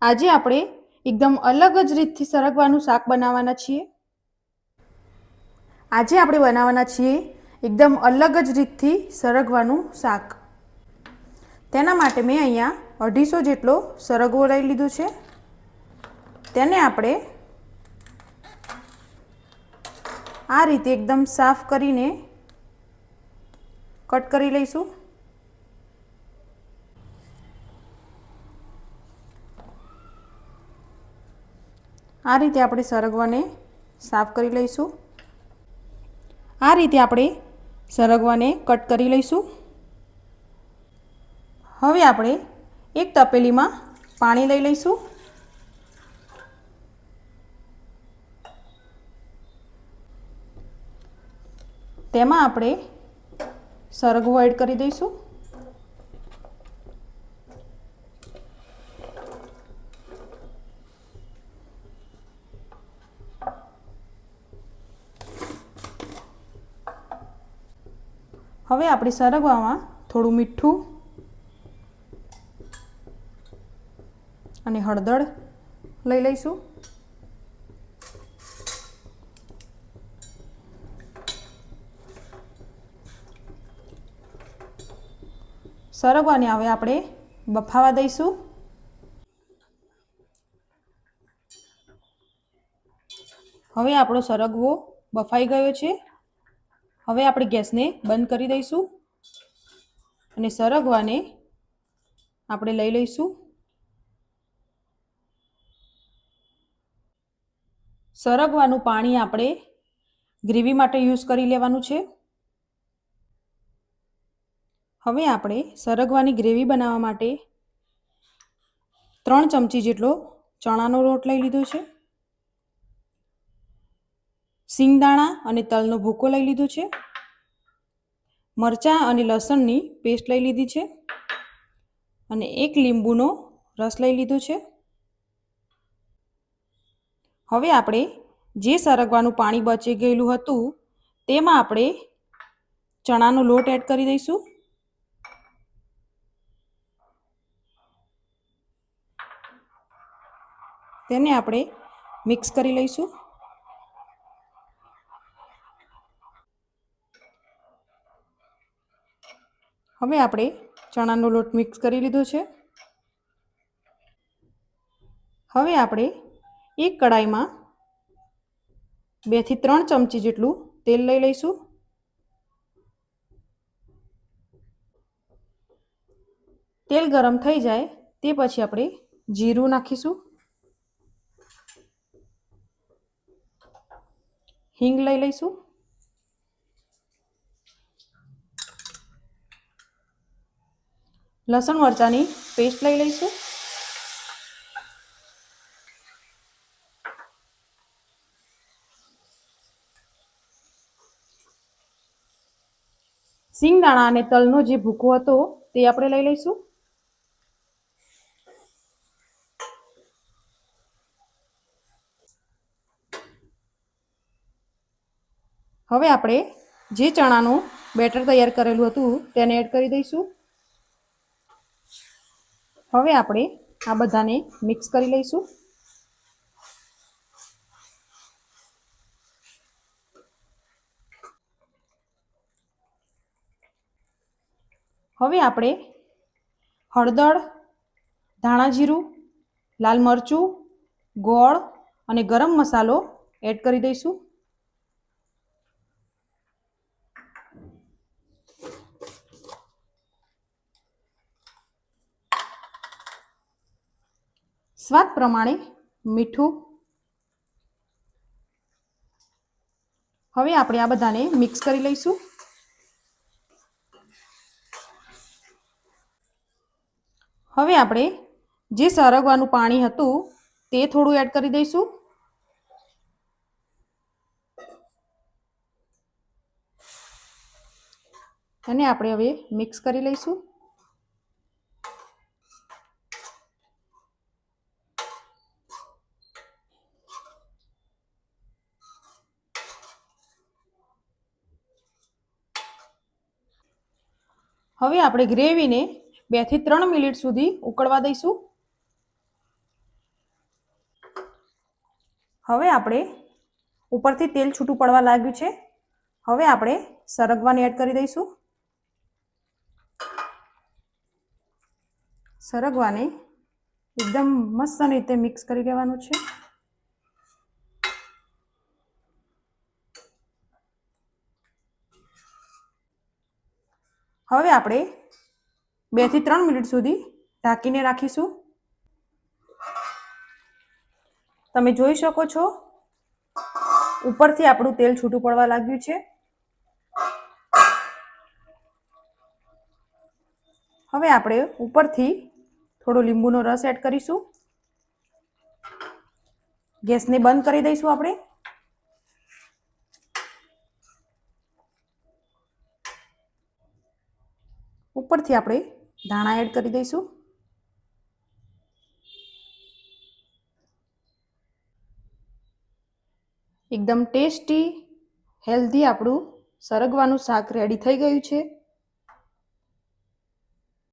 આજે આપણે એકદમ અલગ જ રીતથી સરગવાનું શાક બનાવવાના છીએ. આજે આપણે બનાવવાના છીએ એકદમ અલગ જ રીતથી સરગવાનું શાક. તેના માટે મેં અહીંયા 250 જેટલો સરગવો લઈ લીધો છે. તેને આપણે આ રીતે એકદમ સાફ કરીને કટ કરી લઈશું. આ રીતે આપણે સરગવાને સાફ કરી લઈશું. આ રીતે આપણે સરગવાને કટ કરી લઈશું. હવે આપણે એક તપેલીમાં પાણી લઈ લઈશું. તેમાં આપણે સરગવો એડ કરી દઈશું. હવે આપણે સરગવામાં થોડું મીઠું અને હળદર લઈ લઈશું. સરગવાને હવે આપણે બફાવા દઈશું. હવે આપણો સરગવો બફાઈ ગયો છે. હવે આપણે ગેસને બંધ કરી દઈશું અને સરગવાને આપણે લઈ લઈશું. સરગવાનું પાણી આપણે ગ્રેવી માટે યુઝ કરી લેવાનું છે. હવે આપણે સરગવાની ગ્રેવી બનાવવા માટે 3 ચમચી જેટલો ચણાનો લોટ લઈ લીધો છે. સિંગદાણા અને તલનો ભૂકો લઈ લીધો છે. મરચાં અને લસણની પેસ્ટ લઈ લીધી છે અને 1 લીંબુનો રસ લઈ લીધો છે. હવે આપણે જે સરગવાનું પાણી બચી ગયેલું હતું તેમાં આપણે ચણાનો લોટ એડ કરી દઈશું. તેને આપણે મિક્સ કરી લઈશું. હવે આપણે ચણાનો લોટ મિક્સ કરી લીધો છે. હવે આપણે એક કડાઈમાં 2 થી 3 ચમચી જેટલું તેલ લઈ લઈશું. તેલ ગરમ થઈ જાય તે પછી આપણે જીરું નાખીશું. હિંગ લઈ લઈશું. લસણ મરચાંની પેસ્ટ લઈ લઈશું. સિંગદાણા અને તલનો જે ભૂકો હતો તે આપણે લઈ લઈશું. હવે આપણે જે ચણાનું બેટર તૈયાર કરેલું હતું તેને એડ કરી દઈશું. હવે આપણે આ બધાને મિક્સ કરી લઈશું. હવે આપણે હળદર, ધાણા જીરું, લાલ મરચું, ગોળ અને ગરમ મસાલો એડ કરી દઈશું. સ્વાદ પ્રમાણે મીઠું. હવે આપણે આ બધાને મિક્સ કરી લઈશું. હવે આપણે જે સરગવાનું પાણી હતું તે થોડું એડ કરી દઈશું. અને આપણે હવે મિક્સ કરી લઈશું. હવે આપણે ગ્રેવીને 2 થી 3 મિનિટ સુધી ઉકળવા દઈશું. હવે આપણે ઉપરથી તેલ છૂટું પડવા લાગ્યું છે. હવે આપણે સરગવાને એડ કરી દઈશું. સરગવાને એકદમ મસ્ત રીતે મિક્સ કરી લેવાનું છે. હવે આપણે 2 થી 3 મિનિટ સુધી ઢાંકીને રાખીશું. તમે જોઈ શકો છો ઉપરથી આપણું તેલ છૂટું પડવા લાગ્યું છે. હવે આપણે ઉપરથી થોડો લીંબુનો રસ એડ કરીશું. ગેસને બંધ કરી દઈશું. આપણે ઉપરથી આપણે ધાણા એડ કરી દઈશું. એકદમ ટેસ્ટી હેલ્ધી આપણું સરગવાનું શાક રેડી થઈ ગયું છે.